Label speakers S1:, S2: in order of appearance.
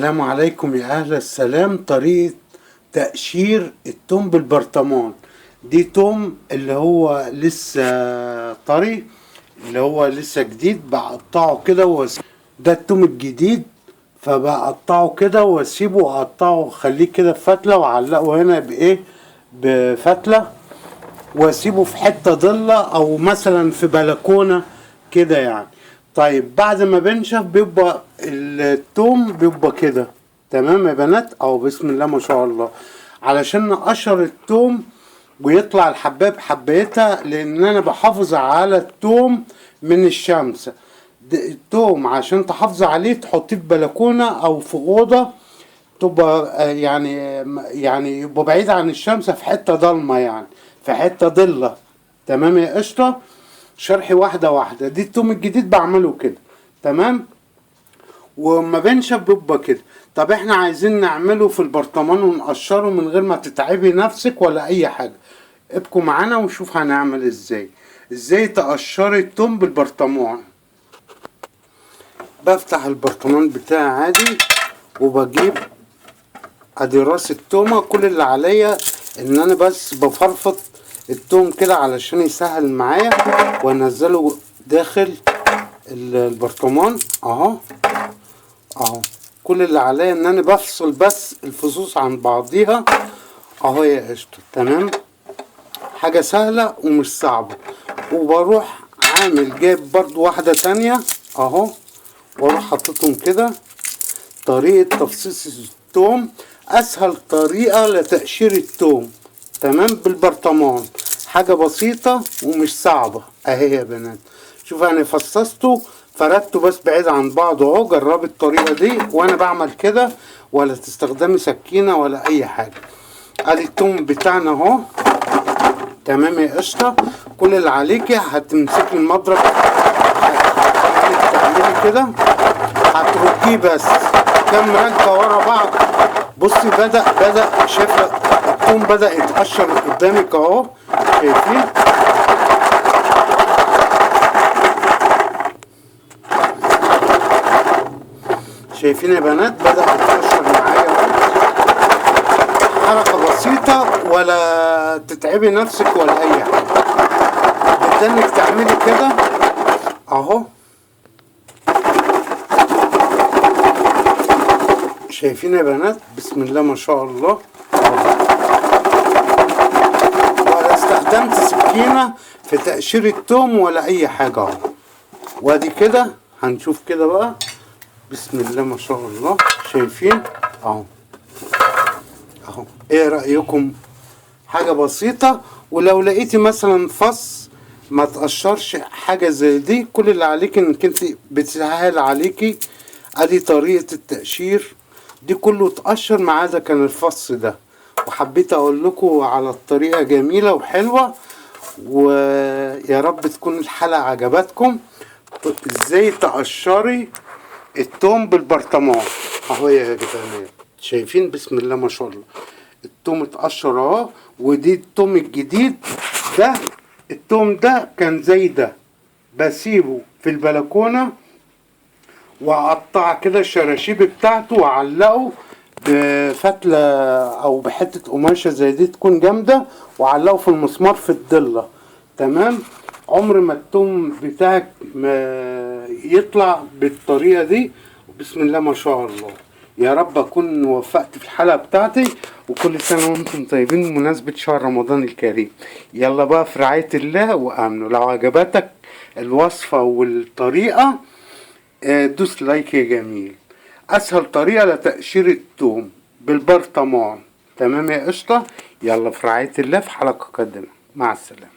S1: السلام عليكم يا أهل السلام. طريقة تقشير التوم بالبرطمان. دي توم اللي هو لسه طري، اللي هو لسه جديد، بقطعه كده ده التوم الجديد، فبقطعه كده واسيبه واقطعه خليه كده في فتلة واعلقه هنا بفتلة، واسيبه في حتة ضلة او مثلا في بلكونة كده يعني. طيب بعد ما بنشف بيبقى التوم بيبقى كده تمام يا بنات، او بسم الله ما شاء الله. علشان نقشر التوم ويطلع الحبايه بحبايتها، لان انا بحافظ على التوم من الشمس. التوم عشان تحافظ عليه تحطيه في بلكونه او في اوضه تبقى يعني يبقى بعيد عن الشمس، في حته ضلمه يعني، في حته ضله. تمام يا قشطه. شرحي واحده واحده. دي التوم الجديد بعمله كده تمام، وما بينشف بيبقى كده. طب احنا عايزين نعمله في البرطمان ونقشره من غير ما تتعبي نفسك ولا اي حاجه. ابقوا معانا ونشوف هنعمل ازاي تقشري التوم بالبرطمان. بفتح البرطمان بتاعي عادي وبجيب ادي راس التومه. كل اللي عليا ان انا بس بفرفط التوم كده علشان يسهل معايا، وانزله داخل البرطمان اهو. كل اللي عليا ان انا بفصل بس الفصوص عن بعضيها اهو يا قشطه. تمام، حاجه سهله ومش صعبه. وبروح عامل جايب برضو واحده تانية اهو، واروح حاططهم كده. طريقه تفصيص التوم اسهل طريقه لتقشير التوم تمام بالبرطمان، حاجه بسيطه ومش صعبه اهي يا بنات. شوف انا فصصته فردته بس بعيد عن بعضه اهو. جربي الطريقه دي وانا بعمل كده، ولا تستخدمي سكينه ولا اي حاجه. ادي التوم بتاعنا اهو تمام يا قشطه. كل اللي عليكي هتمسكي المضرب، تعملي كده، هتركيه بس كام ركه ورا بعض. بصي بدأ شايفه التوم بدأ يتقشر قدامك اهو، شايفين؟ شايفين يا بنات؟ بدأ يتقشر معايا. حركة بسيطة ولا تتعبي نفسك ولا أي حاجة، بدك تعملي كده أهو. شايفين يا بنات؟ بسم الله ما شاء الله. ولا استخدمت سكينة في تقشير التوم ولا أي حاجة أهو. وادي كده هنشوف كده بقى. بسم الله ما شاء الله. شايفين اهو ايه رأيكم؟ حاجة بسيطة. ولو لقيتي مثلا فص ما تقشرش حاجة زي دي، كل اللي عليك انك انت بتسهل عليكي. ادي طريقة التقشير دي كله تقشر ما عدا كان الفص ده. وحبيت اقول لكم على الطريقة جميلة وحلوة، ويا رب تكون الحلقة عجبتكم. ازاي تقشري التوم بالبرطمان اهو يا جدعان. شايفين؟ بسم الله ما شاء الله. التوم اتقشر اهو. ودي التوم الجديد ده. التوم ده كان زي ده، بسيبه في البلكونه واقطع كده الشراشيب بتاعته واعلقه بفتله او بحته قماشه زي دي تكون جامده، واعلقه في المسمار في الضله. تمام. عمر ما التوم بتاعك ما يطلع بالطريقه دي. بسم الله ما شاء الله. يا رب اكون وفقت في الحلقه بتاعتي، وكل سنه وانتم طيبين بمناسبه شهر رمضان الكريم. يلا بقى في رعايه الله وامنه. لو عجبتك الوصفه والطريقه دوس لايك يا جميل. اسهل طريقه لتقشير التوم بالبرطمان. تمام يا قشطه. يلا في رعايه الله في حلقه قادمه. مع السلامه.